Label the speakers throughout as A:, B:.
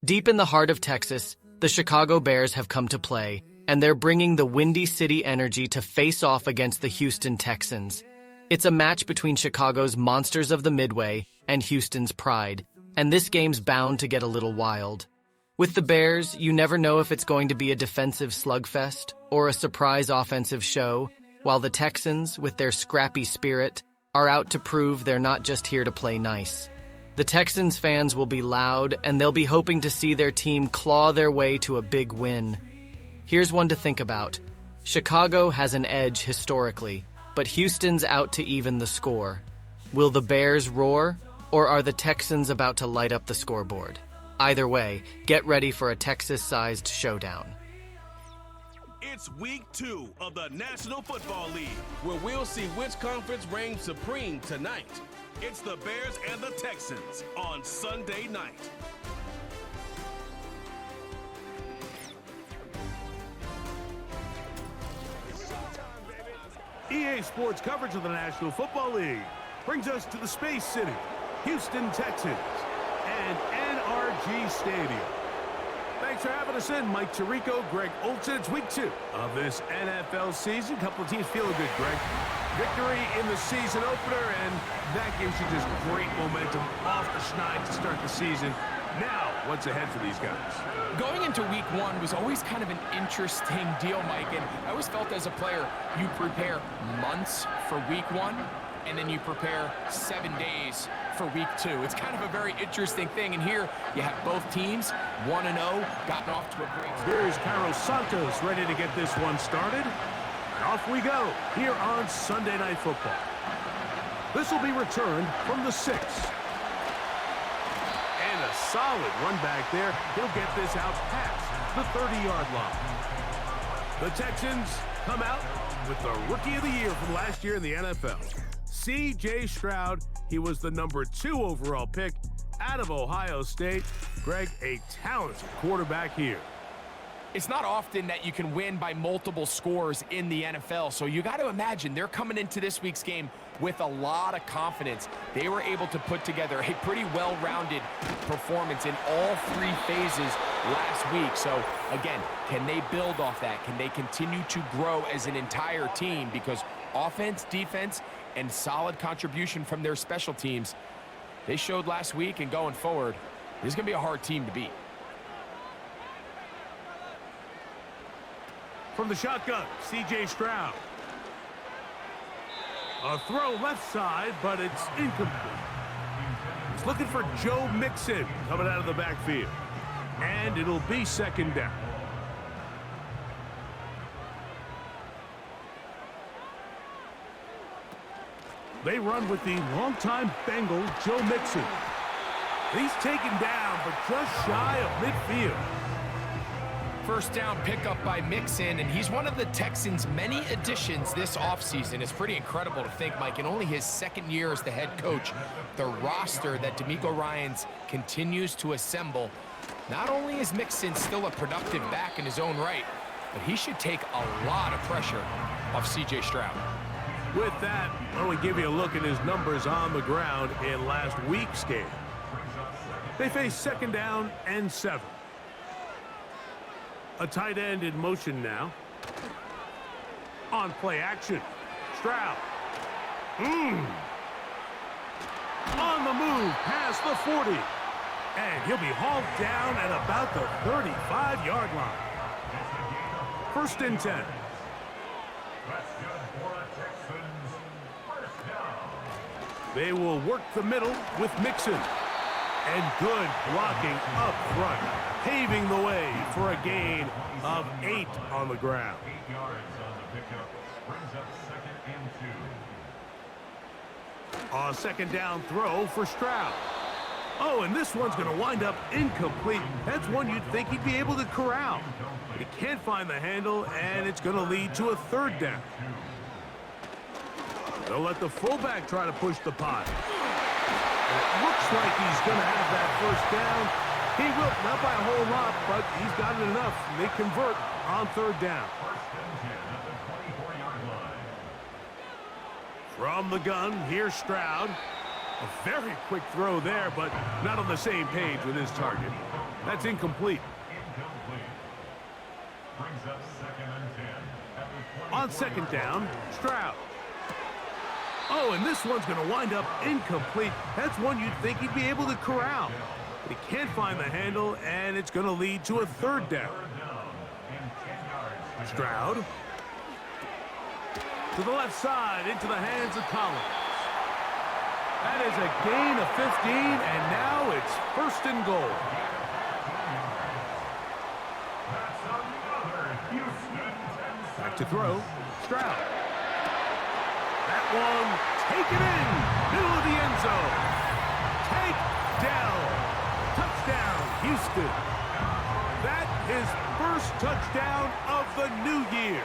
A: Deep in the heart of Texas, the Chicago Bears have come to play, and they're bringing the Windy City energy to face off against the Houston Texans. It's a match between Chicago's monsters of the Midway and Houston's pride, and this game's bound to get a little wild. With the Bears, you never know if it's going to be a defensive slugfest or a surprise offensive show, while the Texans, with their scrappy spirit, are out to prove they're not just here to play nice. The Texans fans will be loud, and they'll be hoping to see their team claw their way to a big win. Here's one to think about. Chicago has an edge historically, but Houston's out to even the score. Will the Bears roar, or are the Texans about to light up the scoreboard? Either way, get ready for a Texas-sized showdown.
B: It's week 2 of the National Football League, where we'll see which conference reigns supreme tonight. It's the Bears and the Texans on Sunday night.
C: EA Sports coverage of the National Football League brings us to the Space City, Houston, Texas, and NRG Stadium. Thanks for having us in, Mike Tirico, Greg Olsen. It's week 2 of this NFL season. Couple of teams feeling good, Greg. Victory in the season opener, and that gives you just great momentum off the schneid to start the season. Now, what's ahead for these guys?
D: Going into week 1 was always kind of an interesting deal, Mike, and I always felt as a player, you prepare months for week 1, and then you prepare 7 days for week 2. It's kind of a very interesting thing, and here you have both teams, 1-0, gotten off to a great start.
C: Here's Carlos Santos ready to get this one started. Off we go here on Sunday Night Football. This will be returned from the 6. And a solid run back there. He'll get this out past the 30-yard line. The Texans come out with the Rookie of the Year from last year in the NFL. C.J. Stroud, he was the number 2 overall pick out of Ohio State. Greg, a talented quarterback here.
D: It's not often that you can win by multiple scores in the NFL, so you got to imagine they're coming into this week's game with a lot of confidence. They were able to put together a pretty well-rounded performance in all 3 phases last week. So, again, can they build off that? Can they continue to grow as an entire team? Because offense, defense, and solid contribution from their special teams, they showed last week, and going forward, this is going to be a hard team to beat.
C: From the shotgun, C.J. Stroud. A throw left side, but it's incomplete. He's looking for Joe Mixon coming out of the backfield. And it'll be second down. They run with the longtime Bengal, Joe Mixon. He's taken down, but just shy of midfield.
D: First down pickup by Mixon, and he's one of the Texans' many additions this offseason. It's pretty incredible to think, Mike, in only his second year as the head coach, the roster that D'Amico Ryans continues to assemble. Not only is Mixon still a productive back in his own right, but he should take a lot of pressure off C.J. Stroud.
C: With that, why don't we give you a look at his numbers on the ground in last week's game. They face second down and 7. A tight end in motion now. On play action. Stroud. On the move past the 40. And he'll be hauled down at about the 35-yard line. First and 10. They will work the middle with Mixon. And good blocking up front, paving the way for a gain of 8 on the ground.
E: 8 yards on the pickup, brings up second and 2.
C: A second down throw for Stroud. Oh, and this one's going to wind up incomplete. That's one you'd think he'd be able to corral. But he can't find the handle, and it's going to lead to a third down. They'll let the fullback try to push the pot. It looks like he's going to have that first down. He will, not by a whole lot, but he's got it enough. They convert on third down.
E: First and 10 at the 24-yard line.
C: From the gun, here's Stroud. A very quick throw there, but not on the same page with his target. That's incomplete.
E: Incomplete. Brings up 2nd and 10.
C: On 2nd down, Stroud. Oh, and this one's going to wind up incomplete. That's one you'd think he'd be able to corral. But he can't find the handle, and it's going to lead to a 3rd down. Stroud. To the left side, into the hands of Collins. That is a gain of 15, and now it's 1st and goal. Back to throw. Stroud. That one taken in. Middle of the end zone. Take down. Touchdown, Houston. That is first touchdown of the new year.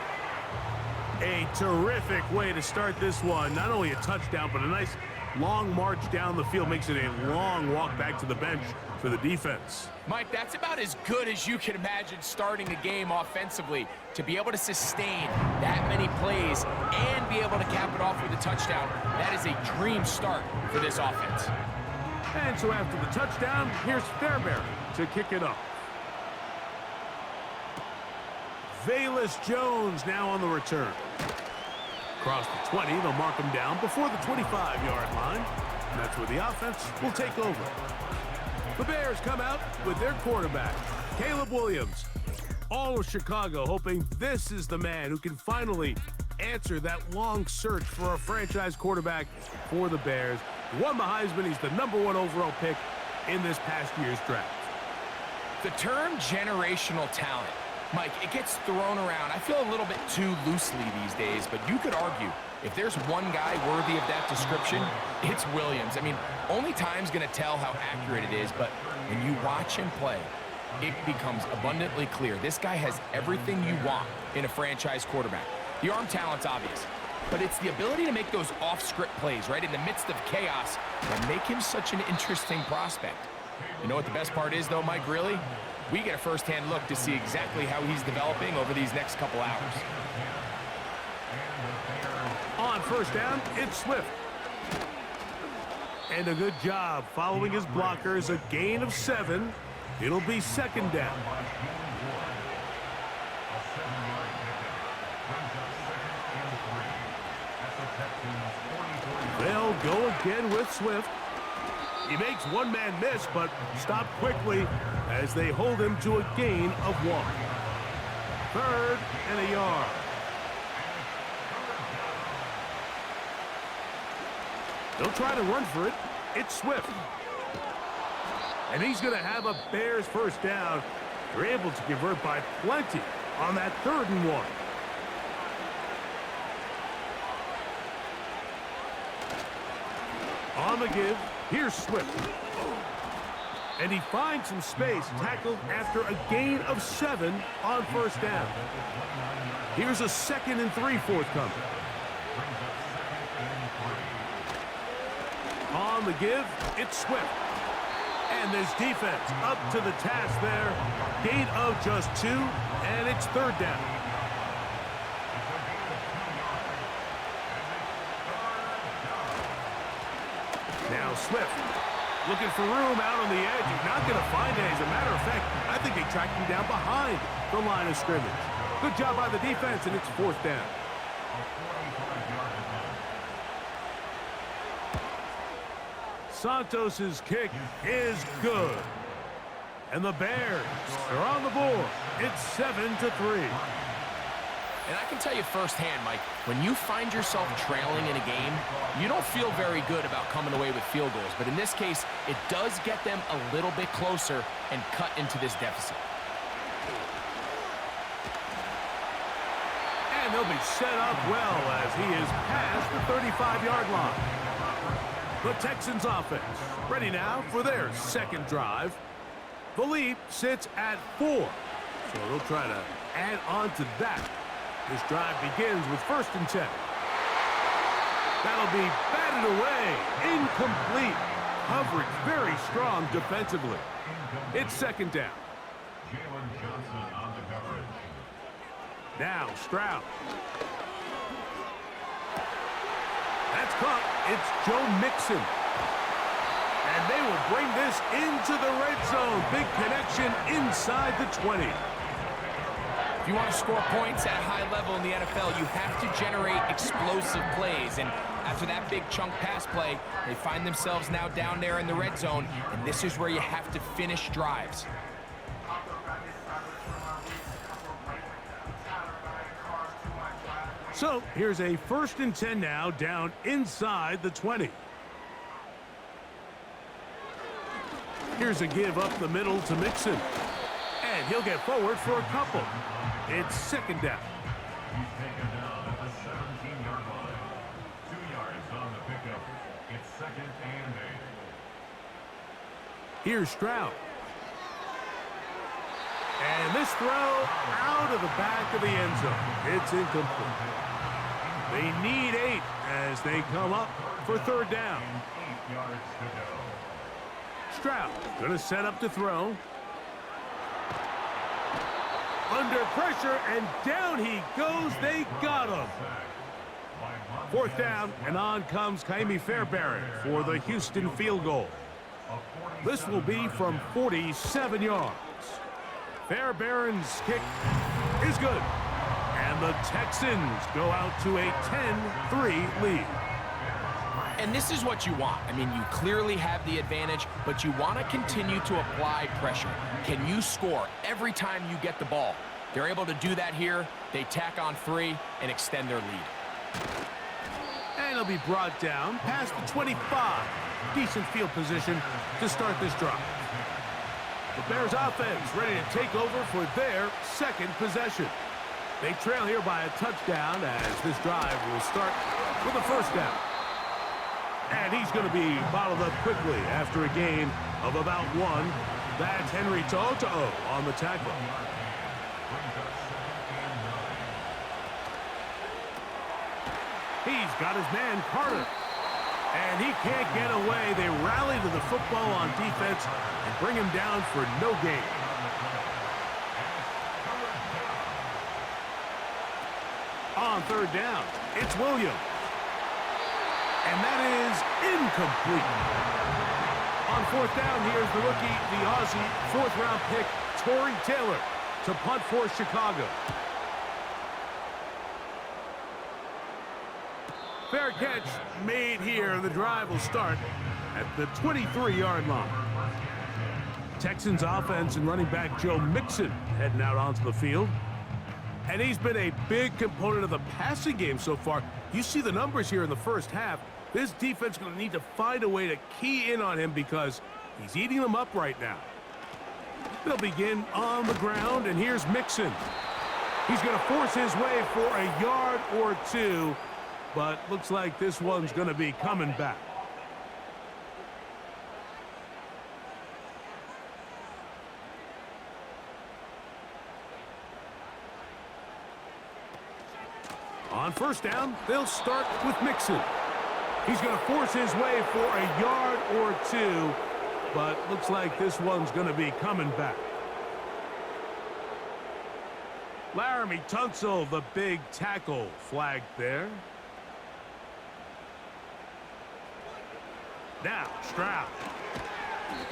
C: A terrific way to start this one. Not only a touchdown, but a nice long march down the field. Makes it a long walk back to the bench for the defense.
D: Mike, that's about as good as you can imagine starting a game offensively. To be able to sustain that many plays and be able to cap it off with a touchdown, that is a dream start for this offense.
C: And so after the touchdown, here's Fairbairn to kick it up. Velus Jones now on the return. Across the 20, they'll mark him down before the 25-yard line. And that's where the offense will take over. The Bears come out with their quarterback, Caleb Williams. All of Chicago hoping this is the man who can finally answer that long search for a franchise quarterback for the Bears. He won the Heisman. He's the #1 overall pick in this past year's draft.
D: The term generational talent, Mike, it gets thrown around. I feel a little bit too loosely these days, but you could argue if there's one guy worthy of that description, it's Williams. I mean, only time's going to tell how accurate it is, but when you watch him play, it becomes abundantly clear. This guy has everything you want in a franchise quarterback. The arm talent's obvious, but it's the ability to make those off-script plays, right, in the midst of chaos that make him such an interesting prospect. You know what the best part is, though, Mike, really? We get a first-hand look to see exactly how he's developing over these next couple hours.
C: On 1st down, it's Swift. And a good job following his blockers, a gain of 7. It'll be 2nd down. They'll go again with Swift. He makes one man miss, but stopped quickly as they hold him to a gain of 1. 3rd and a yard. They'll try to run for it. It's Swift. And he's going to have a Bears first down. They're able to convert by plenty on that 3rd and 1. On the give, here's Swift. And he finds some space, tackled after a gain of 7 on 1st down. Here's a 2nd and 3 forthcoming. On the give, it's Swift. And this defense up to the task there. Gain of just 2, and it's 3rd down. Now Swift looking for room out on the edge. He's not going to find it. As a matter of fact, I think they tracked him down behind the line of scrimmage. Good job by the defense, and it's 4th down. Santos's kick is good. And the Bears are on the board. It's 7-3.
D: And I can tell you firsthand, Mike, when you find yourself trailing in a game, you don't feel very good about coming away with field goals. But in this case, it does get them a little bit closer and cut into this deficit.
C: And they'll be set up well as he is past the 35-yard line. The Texans offense ready now for their 2nd drive. The lead sits at 4, so they'll try to add on to that. This drive begins with 1st and 10. That'll be batted away. Incomplete. Coverage very strong defensively. It's 2nd down.
E: Jalen Johnson on the coverage.
C: Now Stroud. That's caught. It's Joe Mixon. And they will bring this into the red zone. Big connection inside the 20.
D: If you want to score points at a high level in the NFL, you have to generate explosive plays. And after that big chunk pass play, they find themselves now down there in the red zone. And this is where you have to finish drives.
C: So here's a 1st and 10 now, down inside the 20. Here's a give up the middle to Mixon. And he'll get forward for a couple. It's 2nd down.
E: He's taken down at the 17-yard line. 2 yards on the pickup. It's 2nd and 8.
C: Here's Stroud. And this throw out of the back of the end zone. It's incomplete. They need 8 as they come up for 3rd down.
E: 8 yards to go.
C: Stroud going to set up to throw. Under pressure, and down he goes. They got him. 4th down, and on comes Kaimi Fairbairn for the Houston field goal. This will be from 47 yards. Fairbairn's kick is good. And the Texans go out to a 10-3 lead.
D: And this is what you want. I mean, you clearly have the advantage, but you want to continue to apply pressure. Can you score every time you get the ball? They're able to do that here. They tack on 3 and extend their lead.
C: And it'll be brought down past the 25. Decent field position to start this drive. The Bears offense ready to take over for their 2nd possession. They trail here by a touchdown as this drive will start with a 1st down. And he's going to be bottled up quickly after a gain of about 1. That's Henry To'o on the tackle. He's got his man Carter. And he can't get away. They rally to the football on defense and bring him down for no gain. On 3rd down, it's Williams. And that is incomplete. On 4th down, here's the rookie, the Aussie, 4th-round pick, Torrey Taylor, to punt for Chicago. Fair catch made here. The drive will start at the 23-yard line. Texans offense and running back Joe Mixon heading out onto the field. And he's been a big component of the passing game so far. You see the numbers here in the 1st half. This defense is going to need to find a way to key in on him because he's eating them up right now. They'll begin on the ground, and here's Mixon. He's going to force his way for a yard or 2, but looks like this one's going to be coming back. On 1st down, they'll start with Mixon. He's going to force his way for a yard or 2, but looks like this one's going to be coming back. Laramie Tunsil, the big tackle, flagged there. Now, Stroud.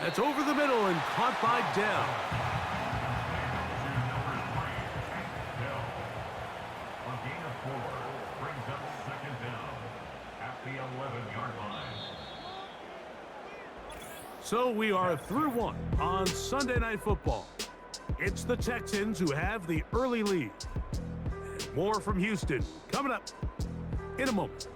C: That's over the middle and caught by Dell. So we are through 1 on Sunday Night Football. It's the Texans who have the early lead. And more from Houston coming up in a moment.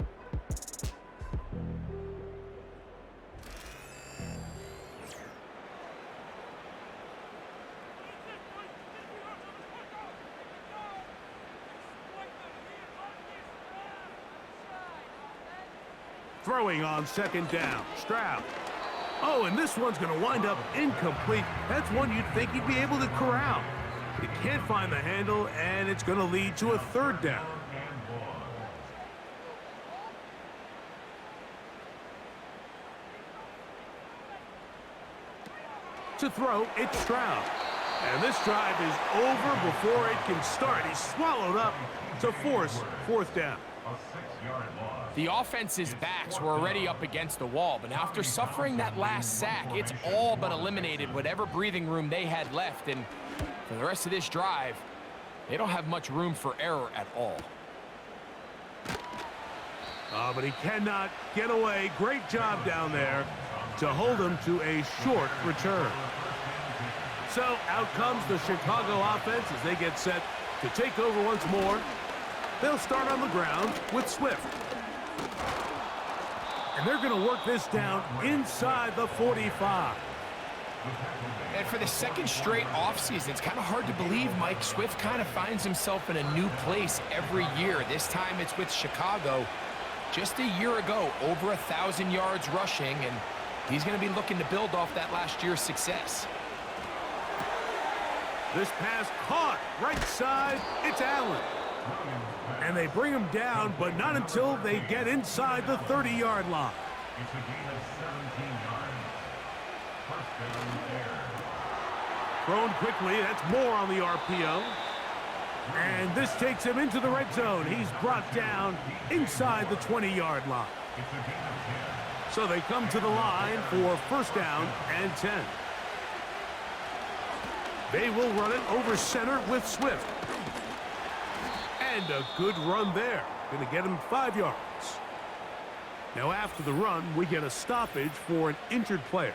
C: Throwing on 2nd down, Stroud. Oh, and this one's going to wind up incomplete. That's one you'd think he'd be able to corral. He can't find the handle, and it's going to lead to a 3rd down. To throw, it's Stroud. And this drive is over before it can start. He's swallowed up to force 4th down.
E: A 6-yard loss.
D: The offense's backs were already up against the wall, but after suffering that last sack, it's all but eliminated whatever breathing room they had left, and for the rest of this drive, they don't have much room for error at all.
C: But he cannot get away. Great job down there to hold him to a short return. So out comes the Chicago offense as they get set to take over once more. They'll start on the ground with Swift. And they're going to work this down inside the 45.
D: And for the second straight offseason, it's kind of hard to believe Mike Swift kind of finds himself in a new place every year. This time it's with Chicago. Just a year ago, over 1,000 yards rushing, and he's going to be looking to build off that last year's success.
C: This pass caught right side. It's Allen. And they bring him down, but not until they get inside the 30-yard line.
E: It's a gain of 17 yards. First down there.
C: Thrown quickly. That's more on the RPO. And this takes him into the red zone. He's brought down inside the 20-yard line.
E: It's a gain of 10.
C: So they come to the line for first down and 10. They will run it over center with Swift. And a good run there. Going to get him 5 yards. Now after the run, we get a stoppage for an injured player.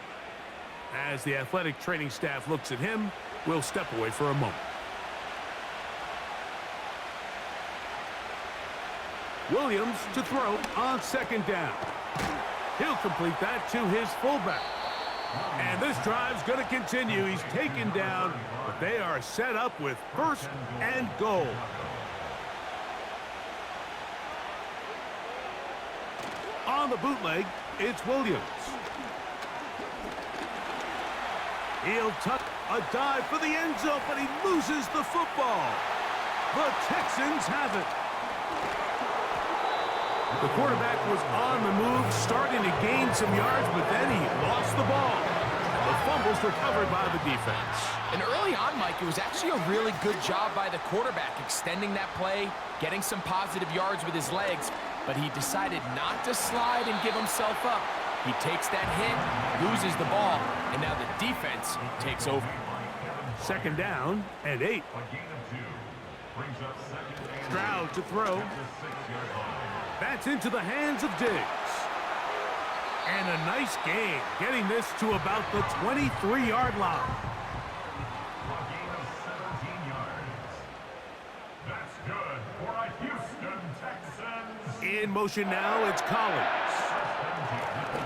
C: As the athletic training staff looks at him, we'll step away for a moment. Williams to throw on second down. He'll complete that to his fullback. And this drive's going to continue. He's taken down, but they are set up with first and goal. On the bootleg, it's Williams. He'll tuck a dive for the end zone, but he loses the football. The Texans have it. The quarterback was on the move, starting to gain some yards, but then he lost the ball. The fumble's recovered by the defense.
D: And early on, Mike, it was actually a really good job by the quarterback, extending that play, getting some positive yards with his legs, but he decided not to slide and give himself up. He takes that hit, loses the ball, and now the defense takes over.
C: Second down and 8.
E: A gain of 2. Brings up second and
C: Stroud to throw.
E: at the 6-yard line.
C: That's into the hands of Diggs. And a nice gain, getting this to about the 23-yard line.
E: A gain of 17 yards. That's good for a Houston Texans.
C: In motion now, it's Collins.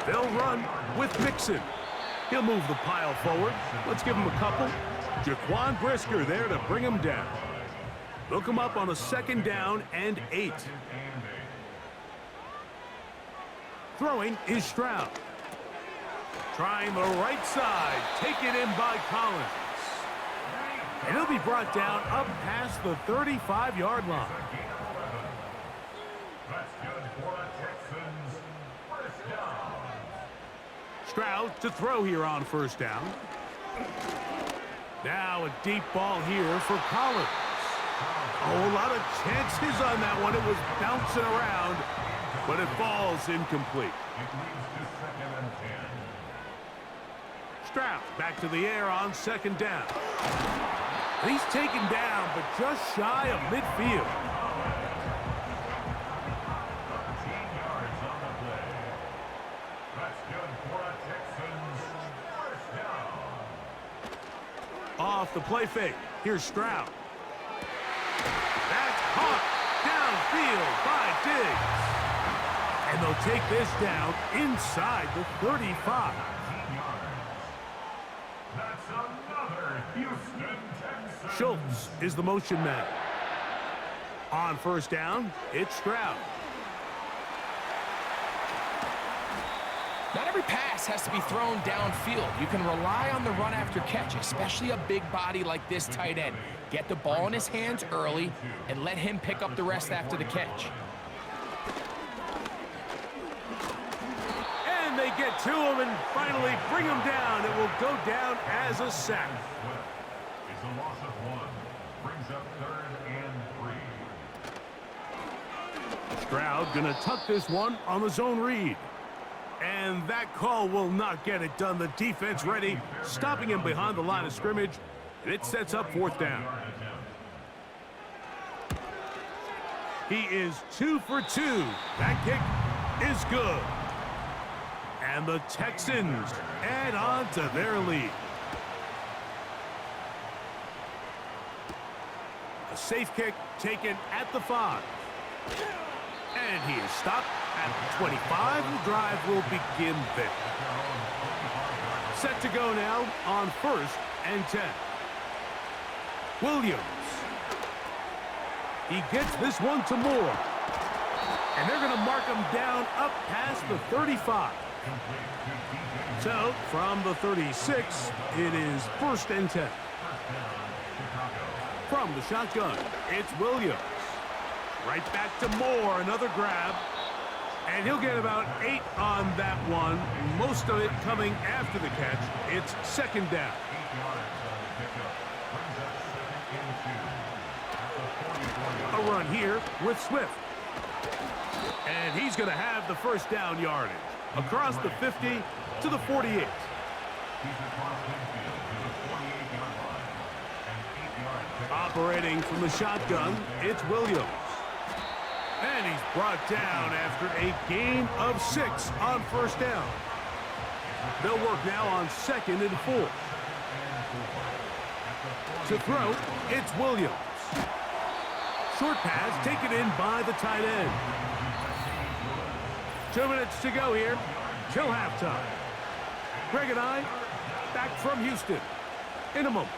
C: They'll run with Mixon. He'll move the pile forward. Let's give him a couple. Jaquan Brisker there to bring him down. They'll come up on a second down and 8. Throwing is Stroud. Trying the right side. Taken in by Collins. And he'll be brought down up past the 35-yard line.
E: That's good for the Texans. First down.
C: Stroud to throw here on first down. Now a deep ball here for Collins. Oh, a lot of chances on that one. It was bouncing around, but it falls incomplete.
E: It leads to second and 10.
C: Stroud back to the air on second down. He's taken down, but just shy of midfield.
E: 13 yards on the play. That's good for a Texans. First down.
C: Off the play fake. Here's Stroud. That's caught downfield by Diggs. And they'll take this down inside the 35.
E: 13 yards. That's another Houston Texans.
C: Schultz is the motion man. On first down, it's Stroud.
D: Not every pass has to be thrown downfield. You can rely on the run after catch, especially a big body like this tight end. Get the ball in his hands early and let him pick up the rest after the catch.
C: And they get to him and finally bring him down. It will go down as a sack.
E: It's a loss of 1. Brings up third and 3.
C: Stroud gonna tuck this one on the zone read. And that call will not get it done. The defense ready, stopping him behind the line of scrimmage. And it sets up 4th down. He is 2 for 2. That kick is good. And the Texans add on to their lead. A safe kick taken at the 5. And he is stopped at the 25. The drive will begin there. Set to go now on 1st and 10. Williams. He gets this one to Moore. And they're going to mark him down up past the 35. So, from the 36, it is 1st and 10. From the shotgun, it's Williams. Right back to Moore, another grab. And he'll get about 8 on that one. Most of it coming after the catch. It's 2nd down. A run here with Swift. And he's going to have the 1st down yardage. Across the 50 to the 48. Operating from the shotgun, it's Williams. And he's brought down after a gain of 6 on 1st down. They'll work now on 2nd and 4. To throw, it's Williams. Short pass taken in by the tight end. 2 minutes to go here till halftime. Greg and I back from Houston in a moment.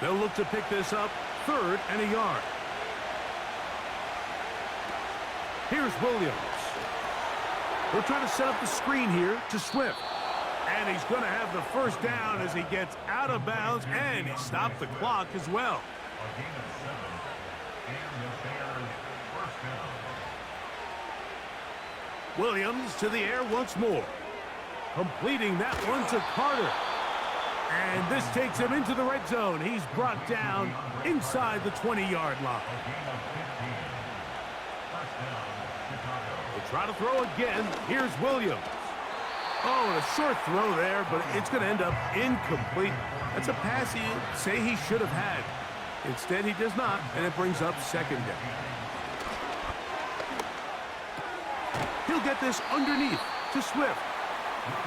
C: They'll look to pick this up 3rd and a yard. Here's Williams. They're trying to set up the screen here to Swift. And he's going to have the 1st down as he gets out of bounds, and he stopped the clock as well. Williams to the air once more. Completing that one to Carter. And this takes him into the red zone. He's brought down inside the 20-yard line. We'll try to throw again. Here's Williams. Oh, and a short throw there, but it's going to end up incomplete. That's a pass he'd say he should have had. Instead, he does not, and it brings up 2nd down. He'll get this underneath to Swift.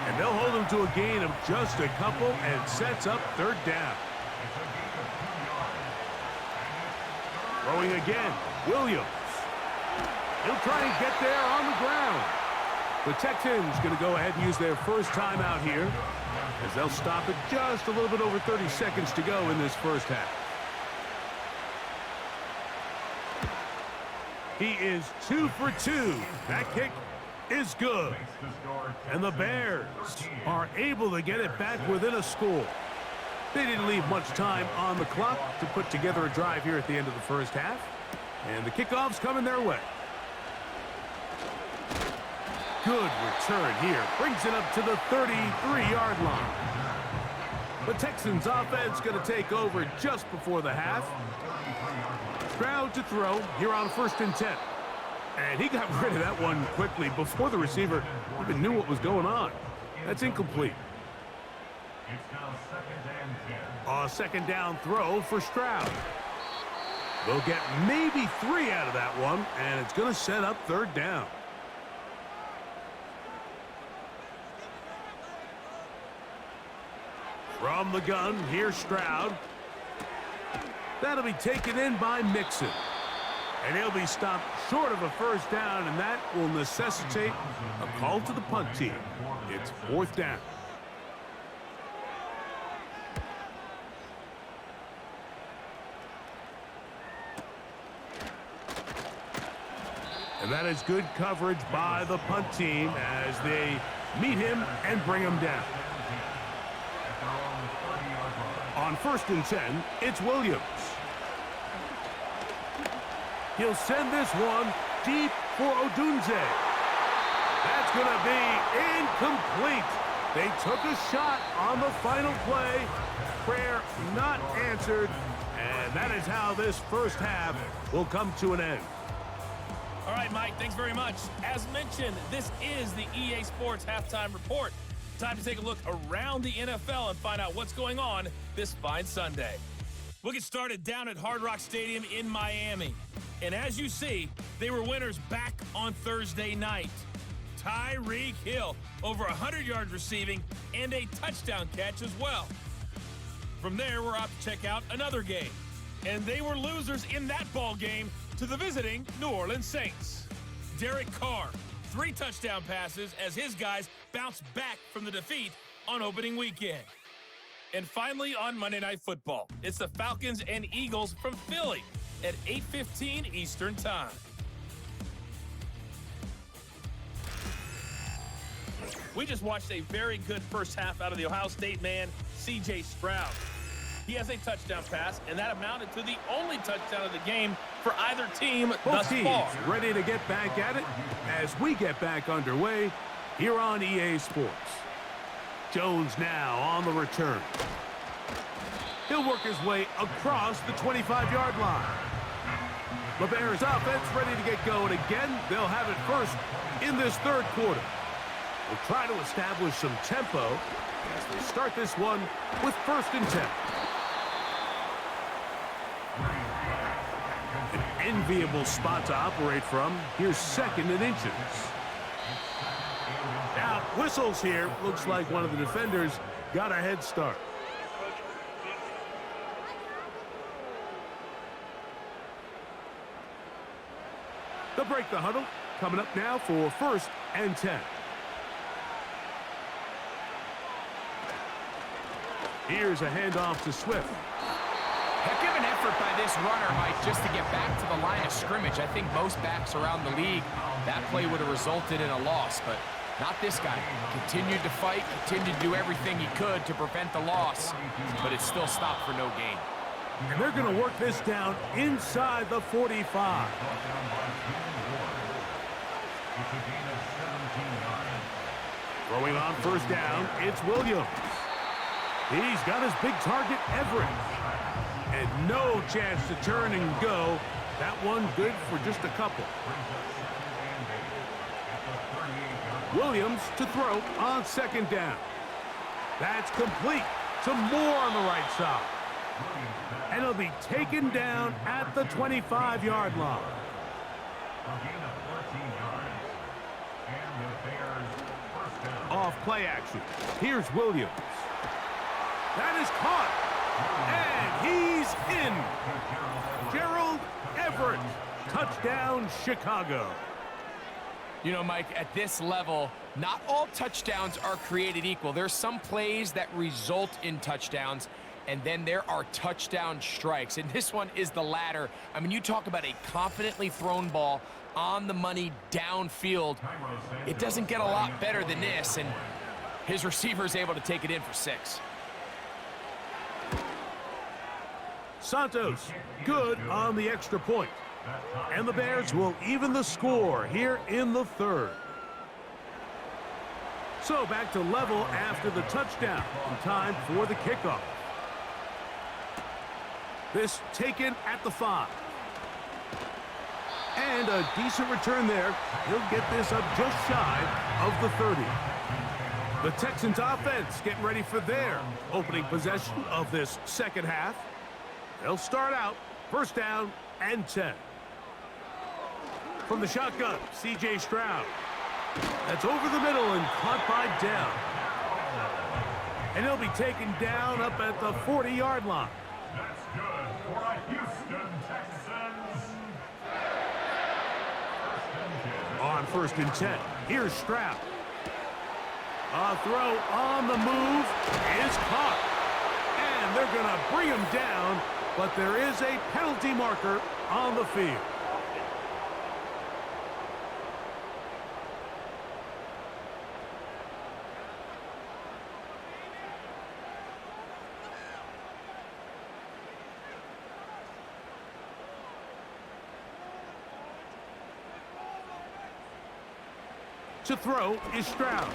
C: And they'll hold him to a gain of just a couple and sets up 3rd down. Throwing again, Williams. He'll try and get there on the ground. The Texans going to go ahead and use their 1st timeout here as they'll stop it just a little bit over 30 seconds to go in this 1st half. He is 2 for 2. That kick is good. And the Bears are able to get it back within a score. They didn't leave much time on the clock to put together a drive here at the end of the 1st half. And the kickoff's coming their way. Good return here. Brings it up to the 33-yard line. The Texans offense going to take over just before the half. Stroud to throw here on 1st and 10. And he got rid of that one quickly before the receiver even knew what was going on. That's incomplete. A 2nd down throw for Stroud. They'll get maybe 3 out of that one, and it's going to set up 3rd down. From the gun, here's Stroud. That'll be taken in by Mixon. And he'll be stopped short of a 1st down, and that will necessitate a call to the punt team. It's 4th down. And that is good coverage by the punt team as they meet him and bring him down. On 1st and 10, it's Williams. He'll send this one deep for Odunze. That's going to be incomplete. They took a shot on the final play. Prayer not answered. And that is how this 1st half will come to an end.
F: All right, Mike, thanks very much. As mentioned, this is the EA Sports Halftime Report. Time to take a look around the NFL and find out what's going on this fine Sunday. We'll get started down at Hard Rock Stadium in Miami. And as you see, they were winners back on Thursday night. Tyreek Hill, over 100 yards receiving and a touchdown catch as well. From there, we're off to check out another game. And they were losers in that ball game to the visiting New Orleans Saints. Derek Carr, 3 touchdown passes as his guys bounced back from the defeat on opening weekend. And finally, on Monday Night Football, it's the Falcons and Eagles from Philly at 8:15 Eastern Time. We just watched a very good first half out of the Ohio State man, C.J. Stroud. He has a touchdown pass, and that amounted to the only touchdown of the game for either team thus far.
C: Ready to get back at it as we get back underway here on EA Sports. Jones now on the return. He'll work his way across the 25-yard line. The Bears offense ready to get going again. They'll have it first in this third quarter. We'll try to establish some tempo as they start this one with 1st and 10. An enviable spot to operate from. Here's 2nd and inches. Now, whistles here. Looks like one of the defenders got a head start. They'll break the huddle. Coming up now for 1st and 10. Here's a handoff to Swift.
D: Heck of an effort by this runner, Mike, just to get back to the line of scrimmage. I think most backs around the league, that play would have resulted in a loss, but not this guy. Continued to fight, continued to do everything he could to prevent the loss, but it still stopped for no gain.
C: And they're going to work this down inside the 45. Throwing on 1st down, it's Williams. He's got his big target, Everett. And no chance to turn and go. That one good for just a couple. Williams to throw on 2nd down. That's complete to Moore on the right side. And he'll be taken down at the 25-yard line. Off play action. Here's Williams. That is caught. And he's in. Gerald Everett. Touchdown, Chicago.
D: You know, Mike, at this level, not all touchdowns are created equal. There's some plays that result in touchdowns, and then there are touchdown strikes. And this one is the latter. I mean, you talk about a confidently thrown ball on the money downfield. It doesn't get a lot better than this, and his receiver is able to take it in for 6.
C: Santos, good on the extra point. And the Bears will even the score here in the 3rd. So back to level after the touchdown. Time for the kickoff. This taken at the 5. And a decent return there. He'll get this up just shy of the 30. The Texans offense getting ready for their opening possession of this 2nd half. They'll start out 1st down and 10. From the shotgun, C.J. Stroud. That's over the middle and caught by Dell. And he'll be taken down up at the 40-yard line.
E: That's good for a Houston Texans.
C: On 1st and 10, here's Stroud. A throw on the move is caught. And they're going to bring him down, but there is a penalty marker on the field. To throw is Stroud.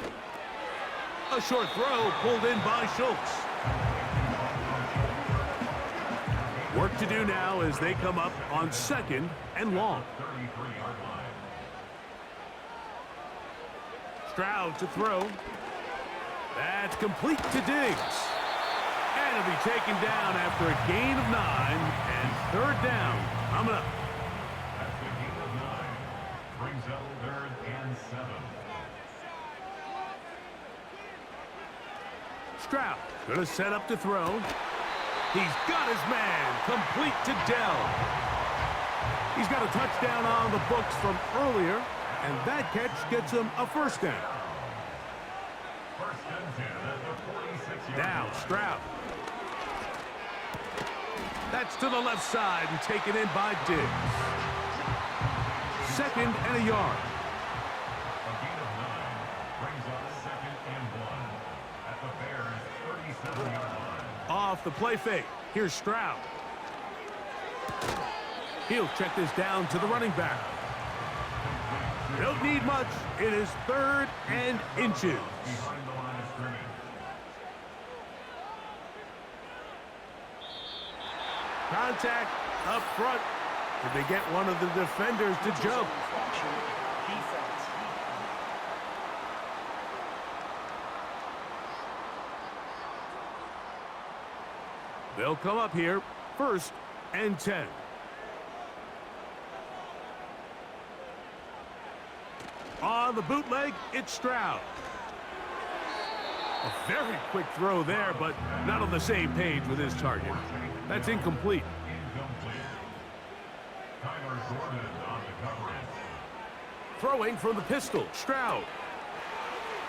C: A short throw pulled in by Schultz. Work to do now as they come up on 2nd and long. Stroud to throw. That's complete to Diggs. And he'll be taken down after a gain of 9 and third down coming up.
E: That's a gain of 9. Brings up 3rd and 7.
C: Stroud going to set up to throw. He's got his man complete to Dell. He's got a touchdown on the books from earlier, and that catch gets him a first down.
E: 1st and 10 at the 46-yard
C: Now
E: line.
C: Stroud. That's to the left side and taken in by Diggs. 2nd and a yard.
E: A gain of 9 brings up 2nd and 1 at the Bears' 37-yard line.
C: Off the play fake. Here's Stroud. He'll check this down to the running back. Don't need much. It is 3rd and inches.
E: Behind the line of scrimmage.
C: Contact up front. Did they get one of the defenders to jump? They'll come up here. 1st and 10. On the bootleg, it's Stroud. A very quick throw there, but not on the same page with his target. That's incomplete.
E: Incomplete. Tyler Gordon on the coverage.
C: Throwing from the pistol, Stroud.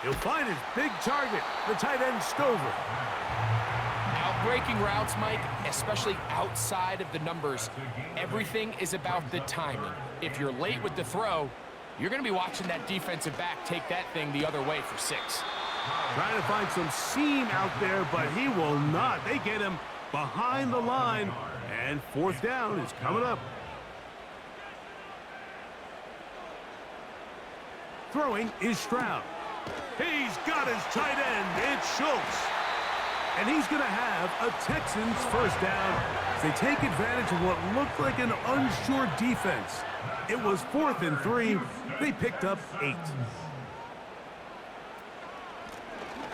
C: He'll find his big target, the tight end Stover.
D: Breaking routes, Mike, especially outside of the numbers, everything is about the timing. If you're late with the throw, you're going to be watching that defensive back take that thing the other way for 6.
C: Trying to find some seam out there, but he will not. They get him behind the line, and 4th down is coming up. Throwing is Stroud. He's got his tight end. It's Schultz. And he's going to have a Texans first down as they take advantage of what looked like an unsure defense. It was 4th and 3. They picked up 8.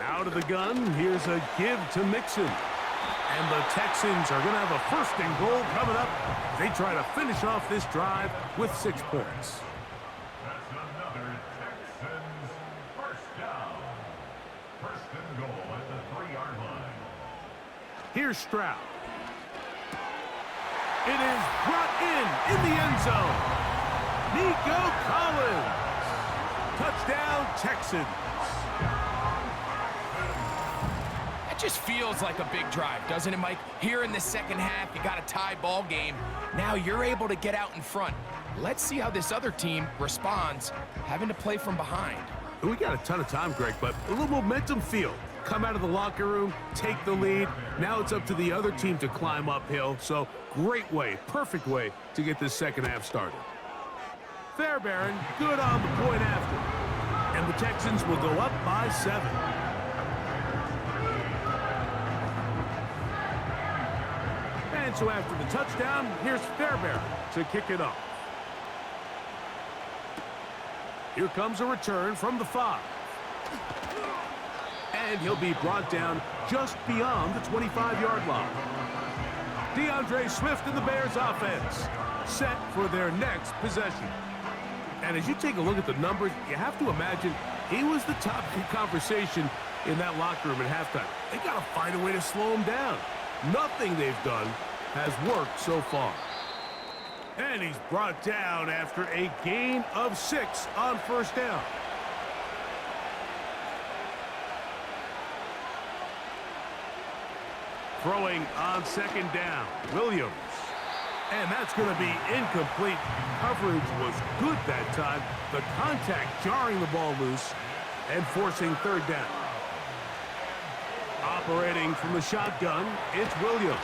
C: Out of the gun, here's a give to Mixon. And the Texans are going to have a 1st and goal coming up as they try to finish off this drive with 6 points.
E: That's another Texans first down. 1st and goal at the 3-yard line.
C: Here's Stroud. It is brought in the end zone. Nico Collins. Touchdown, Texans.
D: That just feels like a big drive, doesn't it, Mike? Here in the second half, you got a tie ball game. Now you're able to get out in front. Let's see how this other team responds, having to play from behind.
C: We got a ton of time, Greg, but a little momentum feel. Come out of the locker room, take the lead. Now it's up to the other team to climb uphill. So great way, perfect way to get this second half started. Fairbairn, good on the point after. And the Texans will go up by 7. And so after the touchdown, here's Fairbairn to kick it off. Here comes a return from the 5. And he'll be brought down just beyond the 25-yard line. DeAndre Swift and the Bears offense set for their next possession. And as you take a look at the numbers, you have to imagine he was the top conversation in that locker room at halftime. They got to find a way to slow him down. Nothing they've done has worked so far. And he's brought down after a gain of 6 on 1st down. Throwing on 2nd down, Williams. And that's going to be incomplete. Coverage was good that time. The contact jarring the ball loose and forcing 3rd down. Operating from the shotgun, it's Williams.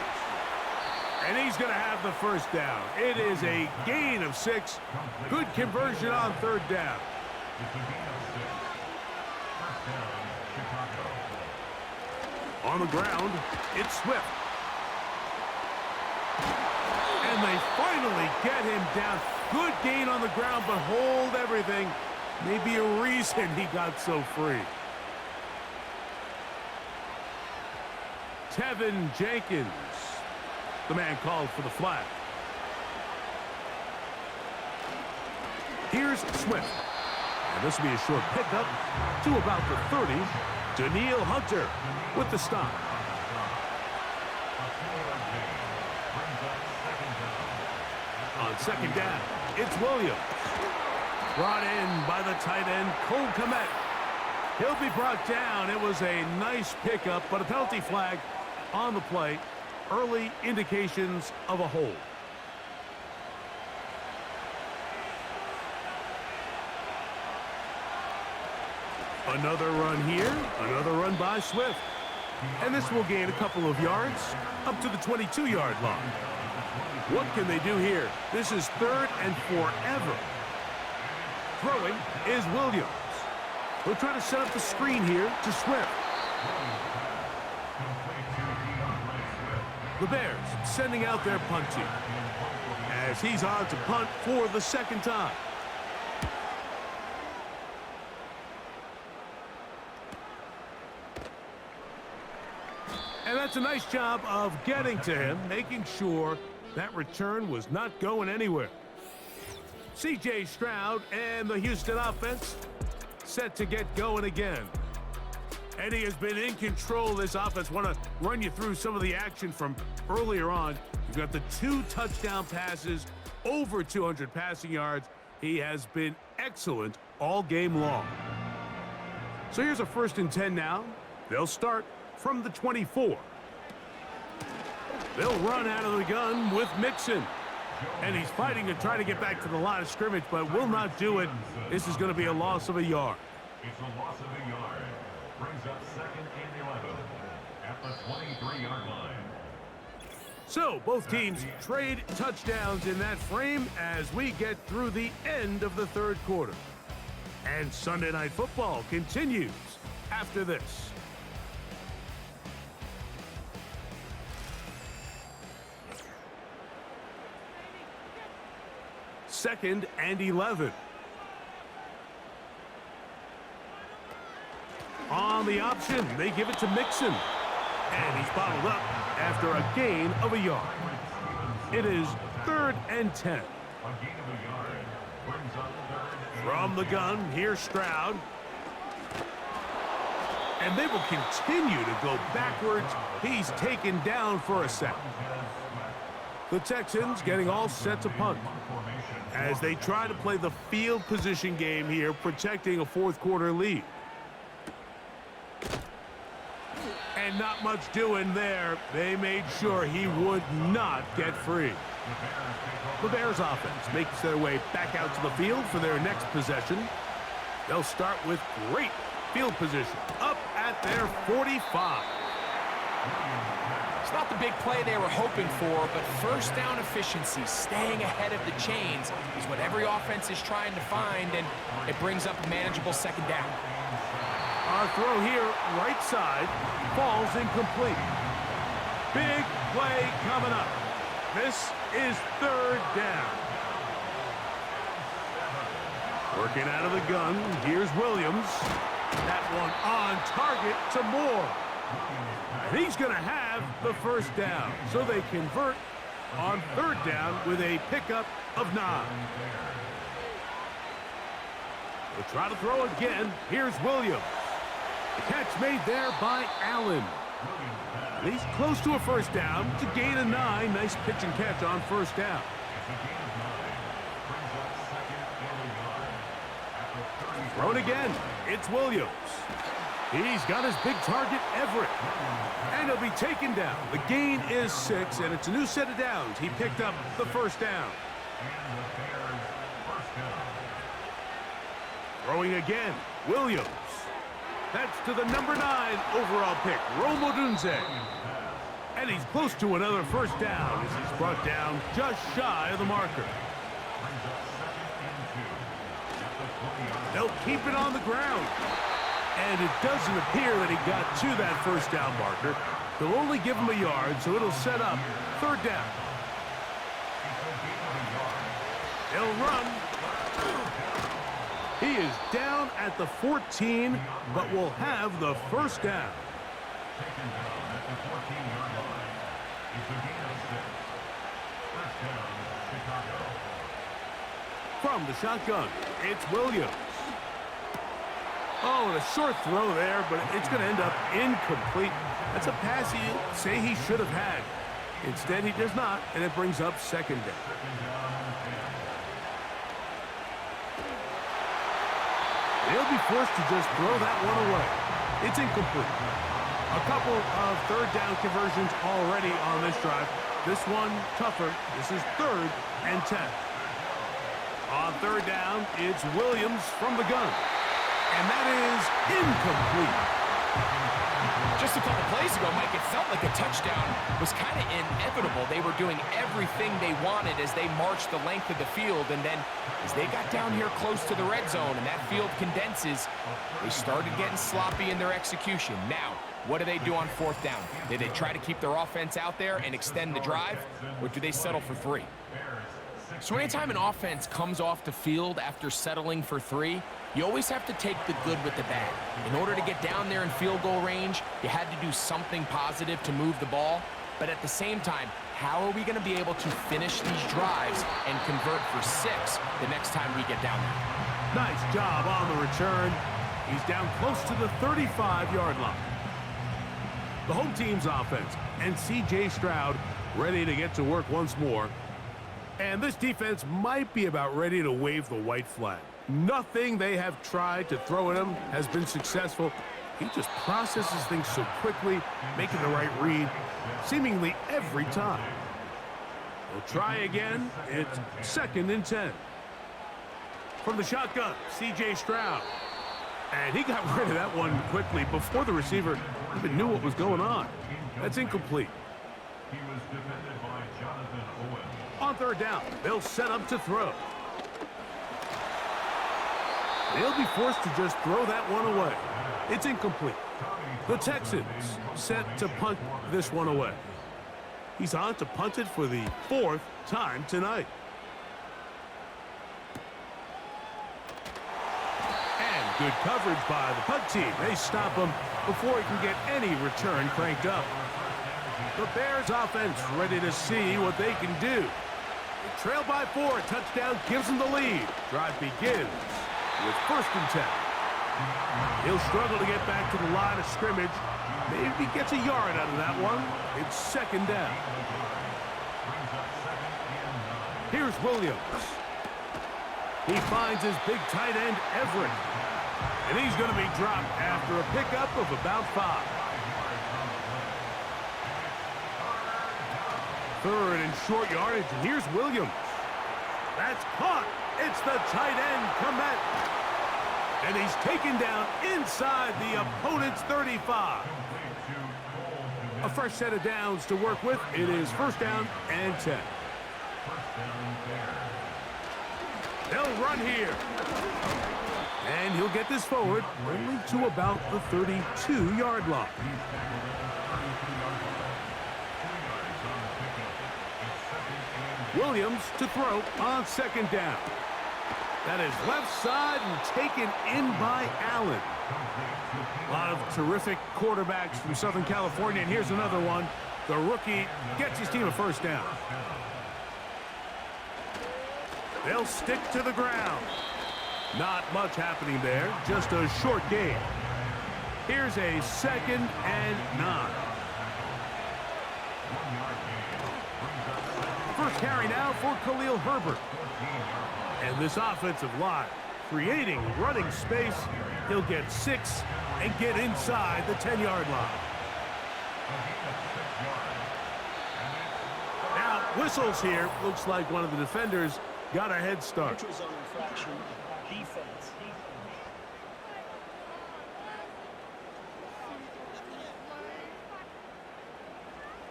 C: And he's going to have the 1st down. It is a gain of 6. Good conversion on 3rd down.
E: It's a gain of 6. 1st down, Chicago.
C: On the ground, it's Swift. And they finally get him down. Good gain on the ground, but hold everything. may be a reason he got so free. Tevin Jenkins, the man called for the flag. Here's Swift. And this will be a short pickup to about the 30. Daniil Hunter with the stop. On second down, it's Williams. Brought in by the tight end, Cole Kmet. He'll be brought down. It was a nice pickup, but a penalty flag on the play. Early indications of a hold. Another run here, another run by Swift. And this will gain a couple of yards up to the 22-yard line. What can they do here? This is 3rd and forever. Throwing is Williams. We'll try to set up the screen here to Swift. The Bears sending out their punt team as he's on to punt for the second time. And that's a nice job of getting to him, making sure that return was not going anywhere. C.J. Stroud and the Houston offense set to get going again. And he has been in control of this offense. Want to run you through some of the action from earlier on. You've got the 2 touchdown passes, over 200 passing yards. He has been excellent all game long. So here's a 1st and 10 now. They'll start from the 24. They'll run out of the gun with Mixon. And he's fighting to try to get back to the line of scrimmage, but will not do it. This is going to be a loss of a yard.
E: It's a loss of a yard. Brings up 2nd and 11 at the 23-yard line.
C: So both teams trade touchdowns in that frame as we get through the end of the 3rd quarter. And Sunday Night Football continues after this. Second and 11. On the option, they give it to Mixon. And he's bottled up after a gain of a yard. It is 3rd and 10.
E: A gain of a yard brings up 3rd.
C: From the gun, here's Stroud. And they will continue to go backwards. He's taken down for a sack. The Texans getting all set to punt as they try to play the field position game here, protecting a 4th quarter lead. And not much doing there. They made sure he would not get free. The Bears offense makes their way back out to the field for their next possession. They'll start with great field position up at their 45.
D: It's not the big play they were hoping for, but 1st down efficiency, staying ahead of the chains, is what every offense is trying to find, and it brings up a manageable 2nd down.
C: Our throw here, right side, falls incomplete. Big play coming up. This is 3rd down. Working out of the gun, here's Williams. That one on target to Moore. And he's going to have the 1st down. So they convert on 3rd down with a pickup of 9. They'll try to throw again. Here's Williams. The catch made there by Allen. And he's close to a 1st down to gain a 9. Nice pitch and catch on 1st down. Thrown again. It's Williams. He's got his big target, Everett. And he'll be taken down. The gain is 6, and it's a new set of downs. He picked up the 1st down. Throwing again, Williams. That's to the number 9 overall pick, Rome Odunze. And he's close to another 1st down as he's brought down just shy of the marker. They'll keep it on the ground. And it doesn't appear that he got to that 1st down marker. They'll only give him a yard, so it'll set up 3rd down. They'll run. He is down at the 14, but will have the first down.
E: Taken down at the 14-yard line. It's a gain of 6. First down, Chicago.
C: From the shotgun, it's Williams. Oh, and a short throw there, but it's going to end up incomplete. That's a pass you say he should have had. Instead, he does not, and it brings up second down. They'll be forced to just throw that one away. It's incomplete. A couple of third down conversions already on this drive. This one tougher. This is 3rd and 10. On 3rd down, it's Williams from the gun. And that is incomplete.
D: Just a couple plays ago, Mike, it felt like a touchdown was kind of inevitable. They were doing everything they wanted as they marched the length of the field, and then as they got down here close to the red zone and that field condenses, they started getting sloppy in their execution. Now, what do they do on 4th down? Do they try to keep their offense out there and extend the drive, or do they settle for 3? So anytime an offense comes off the field after settling for 3, you always have to take the good with the bad. In order to get down there in field goal range, you had to do something positive to move the ball. But at the same time, how are we going to be able to finish these drives and convert for 6 the next time we get down there?
C: Nice job on the return. He's down close to the 35-yard line. The home team's offense and C.J. Stroud ready to get to work once more. And this defense might be about ready to wave the white flag. Nothing they have tried to throw at him has been successful. He just processes things so quickly, making the right read seemingly every time. We'll try again. It's 2nd and 10. From the shotgun, C.J. Stroud. And he got rid of that one quickly before the receiver even knew what was going on. That's incomplete.
E: He was defended by Jonathan Owen.
C: On 3rd down, they'll set up to throw. They'll be forced to just throw that one away. It's incomplete. The Texans set to punt this one away. He's on to punt it for the 4th time tonight. And good coverage by the punt team. They stop him before he can get any return cranked up. The Bears offense ready to see what they can do. They trail by 4. Touchdown gives them the lead. Drive begins with 1st and 10. He'll struggle to get back to the line of scrimmage. Maybe gets a yard out of that one. It's 2nd down. Here's Williams. He finds his big tight end, Everett. And he's going to be dropped after a pickup of about 5. 3rd and short yardage, and here's Williams. That's caught. It's the tight end, Komet. And he's taken down inside the opponent's 35. A fresh set of downs to work with. It is 1st down and 10. They'll run here. And he'll get this forward only to about the 32-yard line. Williams to throw on 2nd down. That is left side and taken in by Allen. A lot of terrific quarterbacks from Southern California, and here's another one. The rookie gets his team a 1st down. They'll stick to the ground. Not much happening there, just a short gain. Here's a 2nd and 9. First carry now for Khalil Herbert. And this offensive line creating running space. He'll get 6 and get inside the 10-yard line. Now, whistles here. Looks like one of the defenders got a head start.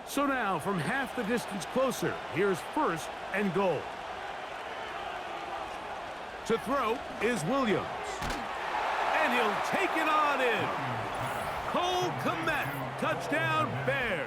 C: So now, from half the distance closer, here's 1st and goal. To throw is Williams. And he'll take it on in. Cole Komet, touchdown Bears.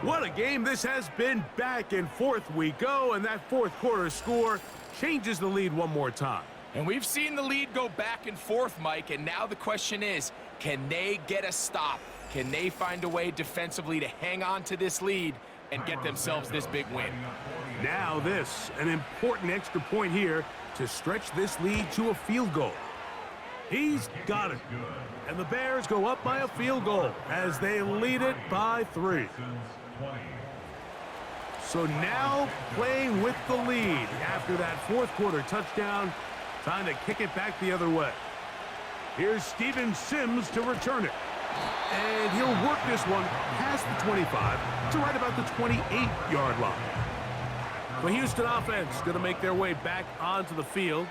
C: What a game this has been. Back and forth we go, and that 4th quarter score changes the lead one more time.
D: And we've seen the lead go back and forth, Mike, and now the question is, can they get a stop? Can they find a way defensively to hang on to this lead and get themselves this big win?
C: Now this, an important extra point here to stretch this lead to a field goal. He's got it. And the Bears go up by a field goal as they lead it by 3. So now playing with the lead after that fourth quarter touchdown, time to kick it back the other way. Here's Steven Sims to return it. And he'll work this one past the 25 to right about the 28-yard line. The Houston offense going to make their way back onto the field.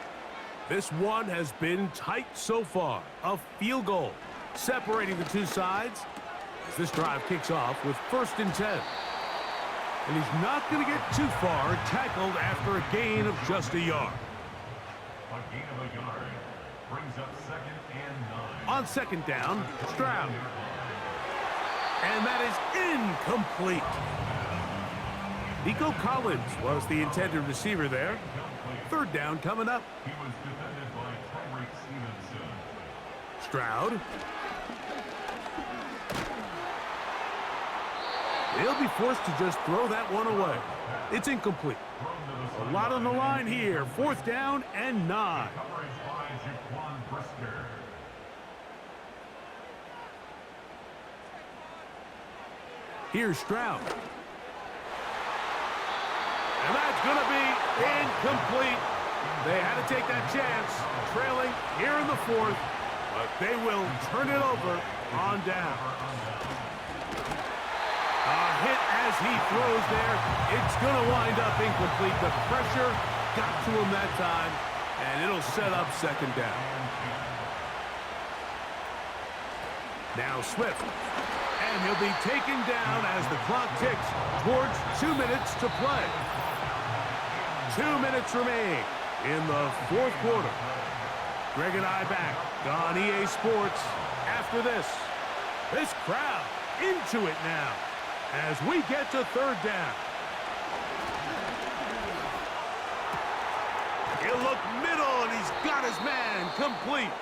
C: This one has been tight so far. A field goal separating the two sides as this drive kicks off with 1st and 10. And he's not going to get too far, tackled after a gain of just a yard.
E: A gain of a yard brings up 2nd and 9.
C: On 2nd down, Stroud. And that is incomplete. Nico Collins was the intended receiver there. 3rd down coming up.
E: He was defended by Tyreek Stevenson.
C: Stroud. He'll be forced to just throw that one away. It's incomplete. A lot on the line here. 4th down and 9.
E: Coverage by Jaquan Brisker.
C: Here's Stroud. And that's going to be incomplete. They had to take that chance, trailing here in the 4th, but they will turn it over on down. A hit as he throws there. It's going to wind up incomplete. The pressure got to him that time, and it'll set up 2nd down. Now Swift. And he'll be taken down as the clock ticks towards 2 minutes to play. 2 minutes remain in the 4th quarter. Greg and I back on EA Sports after this. This crowd into it now as we get to 3rd down. He'll look middle, and he's got his man complete.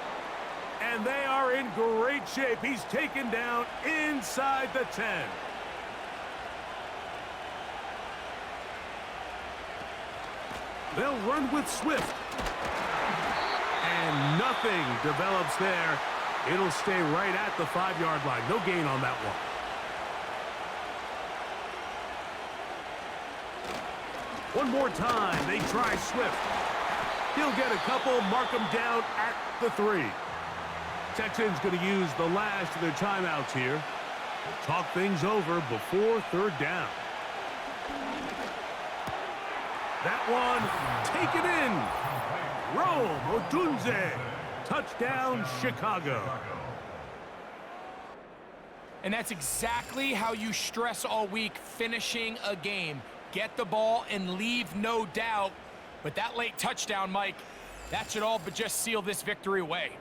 C: And they are in great shape. He's taken down inside the 10. They'll run with Swift. And nothing develops there. It'll stay right at the 5-yard line. No gain on that one. One more time, they try Swift. He'll get a couple, mark him down at the 3. Texans going to use the last of their timeouts here. Talk things over before 3rd down. That one taken in. Rome Odunze. Touchdown, Chicago.
D: And that's exactly how you stress all week, finishing a game. Get the ball and leave no doubt. But that late touchdown, Mike, that should all but just seal this victory away.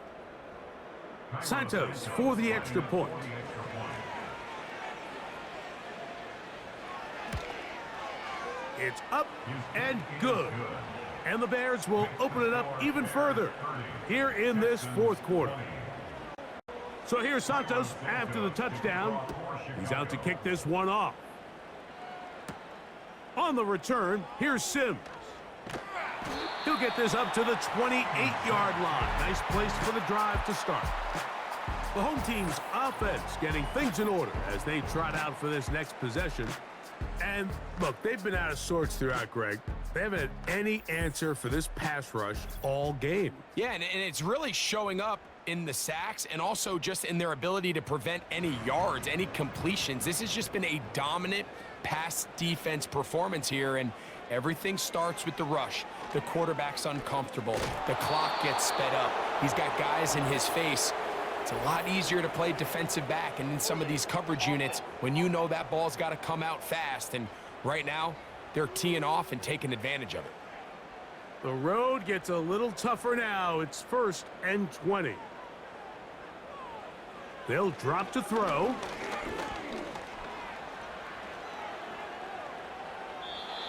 C: Santos for the extra point. It's up and good. And the Bears will open it up even further here in this 4th quarter. So here's Santos after the touchdown. He's out to kick this one off. On the return, here's Sims. He'll get this up to the 28-yard line. Nice place for the drive to start. The home team's offense getting things in order as they trot out for this next possession. And look, they've been out of sorts throughout, Greg. They haven't had any answer for this pass rush all game.
D: Yeah, and it's really showing up in the sacks and also just in their ability to prevent any yards, any completions. This has just been a dominant pass defense performance here, and everything starts with the rush. The quarterback's uncomfortable. The clock gets sped up. He's got guys in his face. It's a lot easier to play defensive back and in some of these coverage units when you know that ball's got to come out fast. And right now, they're teeing off and taking advantage of it.
C: The road gets a little tougher now. It's 1st and 20. They'll drop to throw.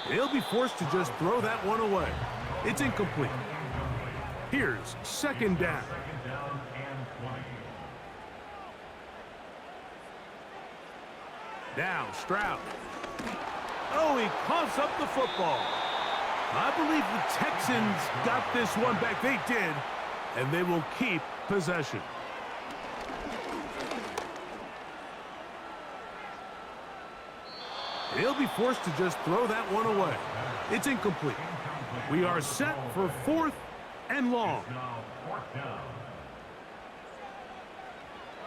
C: He'll be forced to just throw that one away. It's incomplete. Here's second down.
E: Second down and 20.
C: Now Stroud. Oh, he coughs up the football. I believe the Texans got this one back. They did, and they will keep possession. He'll be forced to just throw that one away. It's incomplete. We are set for 4th and long.
E: Now 4th down.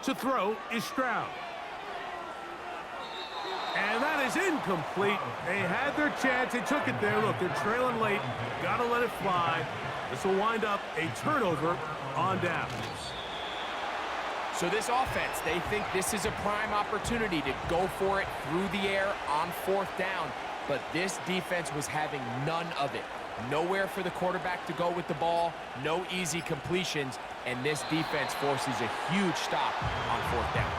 C: To throw is Stroud. And that is incomplete. They had their chance. They took it there. Look, they're trailing late. Got to let it fly. This will wind up a turnover on downs.
D: So this offense, they think this is a prime opportunity to go for it through the air on 4th down. But this defense was having none of it. Nowhere for the quarterback to go with the ball. No easy completions. And this defense forces a huge stop on 4th down.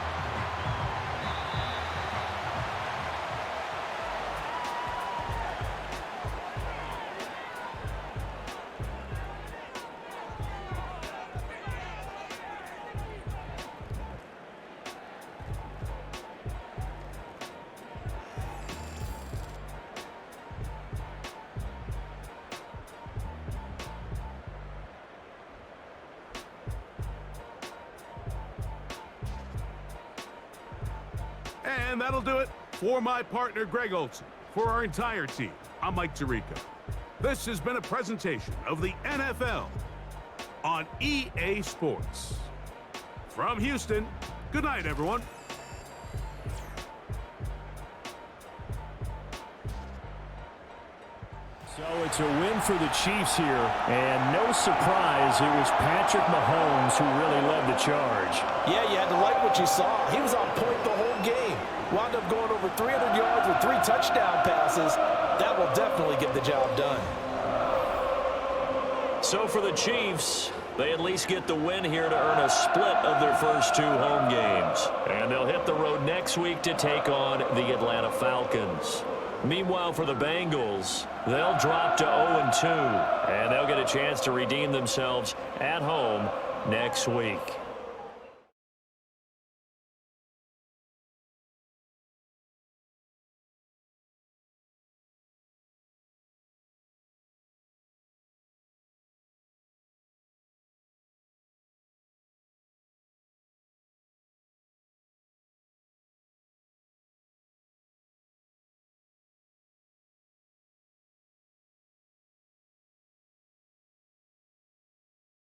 C: And that'll do it for my partner, Greg Olson. For our entire team, I'm Mike Tirico. This has been a presentation of the NFL on EA Sports. From Houston, good night, everyone.
G: So it's a win for the Chiefs here, and no surprise, it was Patrick Mahomes who really led the charge.
H: Yeah, you had to like what you saw. He was on point the whole game. Wound up going over 300 yards with 3 touchdown passes. That will definitely get the job done.
G: So for the Chiefs, they at least get the win here to earn a split of their first 2 home games. And they'll hit the road next week to take on the Atlanta Falcons. Meanwhile, for the Bengals, they'll drop to 0-2, and they'll get a chance to redeem themselves at home next week.